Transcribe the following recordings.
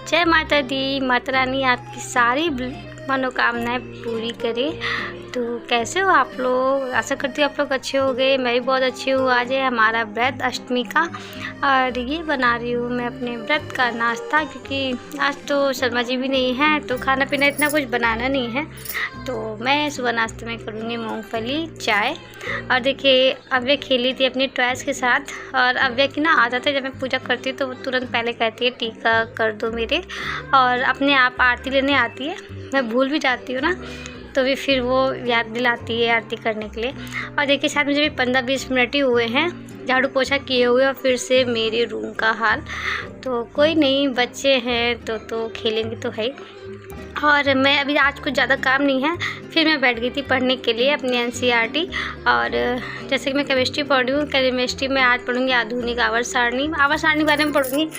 जय माता दी। माता रानी आपकी सारी मनोकामनाएं पूरी करे। तो कैसे हो आप लोग? आशा करती हूँ आप लोग अच्छे हो गए। मैं भी बहुत अच्छी हूँ। आज है हमारा व्रत अष्टमी का और ये बना रही हूँ मैं अपने व्रत का नाश्ता, क्योंकि आज तो शर्मा जी भी नहीं हैं तो खाना पीना इतना कुछ बनाना नहीं है। तो मैं सुबह नाश्ते में करूँगी मूंगफली चाय। और देखिए अव्या खेली थी अपनी टॉयज़ के साथ, और अव्या की ना आदत है जब मैं पूजा करती हूँ तो वो तुरंत पहले कहती है टीका कर दो मेरे, और अपने आप आरती लेने आती है। मैं भूल भी जाती हूँ ना तो भी फिर वो याद दिलाती है आरती करने के लिए। और देखिए शायद मुझे भी 15-20 मिनट ही हुए हैं झाड़ू पोछा किए हुए और फिर से मेरे रूम का हाल। तो कोई नहीं, बच्चे हैं तो खेलेंगे तो है। और मैं अभी आज कुछ ज़्यादा काम नहीं है, फिर मैं बैठ गई थी पढ़ने के लिए अपनी एनसीईआरटी। और जैसे कि मैं केमिस्ट्री पढ़ रही हूँ, केमिस्ट्री में आज पढ़ूँगी आधुनिक आवर्त सारणी बारे में पढ़ूँगी।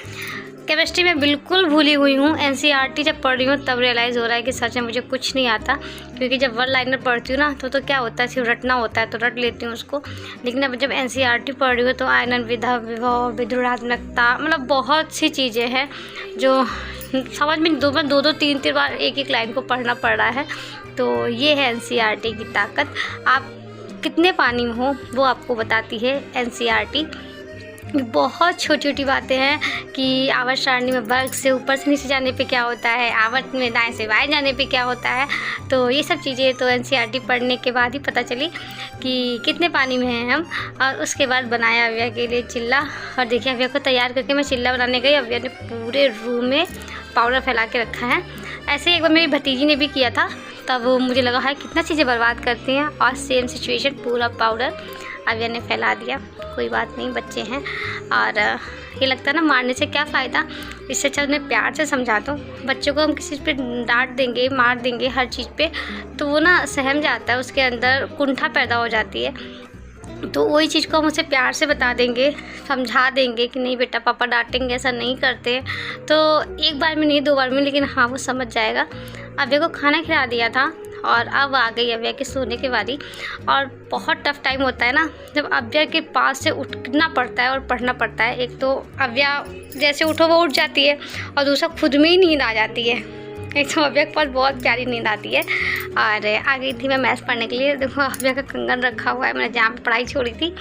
केमिस्ट्री में बिल्कुल भूली हुई हूँ। एनसीईआरटी जब पढ़ रही हूँ तब रियलाइज़ हो रहा है कि सच में मुझे कुछ नहीं आता, क्योंकि जब वन लाइनर पढ़ती हूँ ना तो क्या होता है, सिर्फ रटना होता है तो रट लेती हूँ उसको। लेकिन अब जब एनसीईआरटी पढ़ रही हूँ तो आयनन विधा विभव विधुरात्मकता, मतलब बहुत सी चीज़ें हैं जो समझ में दो 3 बार एक लाइन को पढ़ना पड़ रहा है। तो ये है एनसीईआरटी की ताकत। आप कितने पानी में हो वो आपको बताती है एनसीईआरटी। बहुत छोटी छोटी बातें हैं कि आवर्त सारणी में वर्ग से ऊपर से नीचे जाने पे क्या होता है, आवर्त में दाएं से बाएं जाने पे क्या होता है। तो ये सब चीज़ें तो एनसीईआरटी पढ़ने के बाद ही पता चली कि कितने पानी में हैं हम। और उसके बाद बनाया अव्या के लिए चिल्ला। और देखिए अव्या को तैयार करके मैं चिल्ला बनाने गई। अव्या ने पूरे रूम में पाउडर फैला के रखा है। ऐसे एक बार मेरी भतीजी ने भी किया था, तब मुझे लगा है कितना चीज़ें बर्बाद करती हैं, और सेम सिचुएशन, पूरा पाउडर अव्या ने फैला दिया। कोई बात नहीं, बच्चे हैं। और ये लगता है ना मारने से क्या फ़ायदा, इससे अच्छा उन्हें प्यार से समझा दो। बच्चों को हम किसी चीज़ पे डांट देंगे, मार देंगे हर चीज़ पे, तो वो ना सहम जाता है, उसके अंदर कुंठा पैदा हो जाती है। तो वही चीज़ को हम उसे प्यार से बता देंगे, समझा देंगे कि नहीं बेटा पापा डांटेंगे, ऐसा नहीं करते। तो एक बार में नहीं 2 बार में, लेकिन हाँ वो समझ जाएगा। अव्या को खाना खिला दिया था और अब आ गई अव्या के सोने की बारी। और बहुत टफ टाइम होता है ना जब अव्या के पास से उठना पड़ता है और पढ़ना पड़ता है। एक तो अव्या जैसे उठो वो उठ जाती है, और दूसरा खुद में ही नींद आ जाती है। एक तो अव्या के पास बहुत प्यारी नींद आती है। और आ गई थी मैं मैथ्स पढ़ने के लिए। देखो अव्या का कंगन रखा हुआ है, मैंने जहाँ पे पढ़ाई छोड़ी थी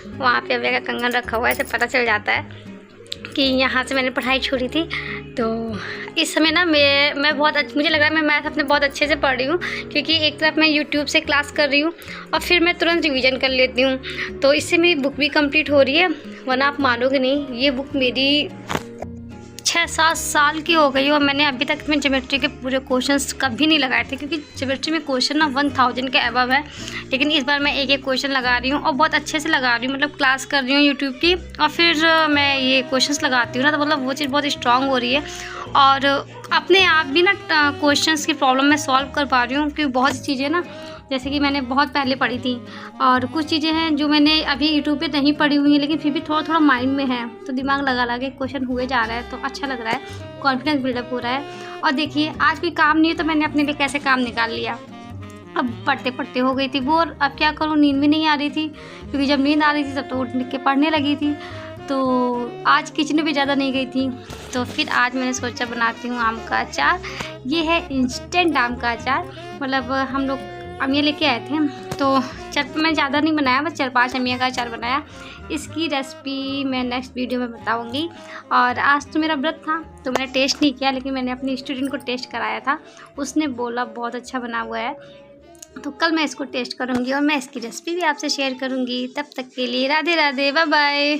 वहाँ पे अव्या का कंगन रखा हुआ है। इससे पता चल जाता है कि यहाँ से मैंने पढ़ाई छोड़ी थी। तो इस समय ना मैं बहुत मुझे लग रहा है मैं मैथ अपने बहुत अच्छे से पढ़ रही हूँ, क्योंकि एक तरफ मैं यूट्यूब से क्लास कर रही हूँ और फिर मैं तुरंत रिवीजन कर लेती हूँ। तो इससे मेरी बुक भी कंप्लीट हो रही है। वरना आप मानोगे नहीं, ये बुक मेरी 6-7 साल की हो गई और मैंने अभी तक में ज्योमेट्री के पूरे क्वेश्चंस कभी नहीं लगाए थे, क्योंकि ज्योमेट्री में क्वेश्चन ना 1000 के अबव है। लेकिन इस बार मैं एक क्वेश्चन लगा रही हूँ और बहुत अच्छे से लगा रही हूँ, मतलब क्लास कर रही हूँ यूट्यूब की, और फिर मैं ये क्वेश्चंस लगाती हूँ ना, तो मतलब वो चीज़ बहुत स्ट्रांग हो रही है। और अपने आप भी ना क्वेश्चंस की प्रॉब्लम मैं सॉल्व कर पा रही हूँ, क्योंकि बहुत सी चीज़ें ना जैसे कि मैंने बहुत पहले पढ़ी थी, और कुछ चीज़ें हैं जो मैंने अभी यूट्यूब पे नहीं पढ़ी हुई हैं, लेकिन फिर भी थोड़ा माइंड में है, तो दिमाग लगा के क्वेश्चन हुए जा रहा है, तो अच्छा लग रहा है, कॉन्फिडेंस बिल्डअप हो रहा है। और देखिए आज कोई काम नहीं है तो मैंने अपने लिए कैसे काम निकाल लिया। अब पढ़ते हो गई थी बोर, अब क्या करूँ, नींद भी नहीं आ रही थी, क्योंकि जब नींद आ रही थी तब तो उठ के पढ़ने लगी थी। तो आज किचन में भी ज़्यादा नहीं गई थी, तो फिर आज मैंने सोचा बनाती हूँ आम का अचार। ये है इंस्टेंट आम का अचार, मतलब हम लोग अमिया लेके आए थे, तो मैं ज़्यादा नहीं बनाया, बस 4-5 अमिया का अचार बनाया। इसकी रेसिपी मैं नेक्स्ट वीडियो में बताऊंगी। और आज तो मेरा व्रत था तो मैंने टेस्ट नहीं किया, लेकिन मैंने अपनी स्टूडेंट को टेस्ट कराया था, उसने बोला बहुत अच्छा बना हुआ है। तो कल मैं इसको टेस्ट करूंगी और मैं इसकी रेसिपी भी आपसे शेयर करूंगी। तब तक के लिए राधे राधे, बाय बाय।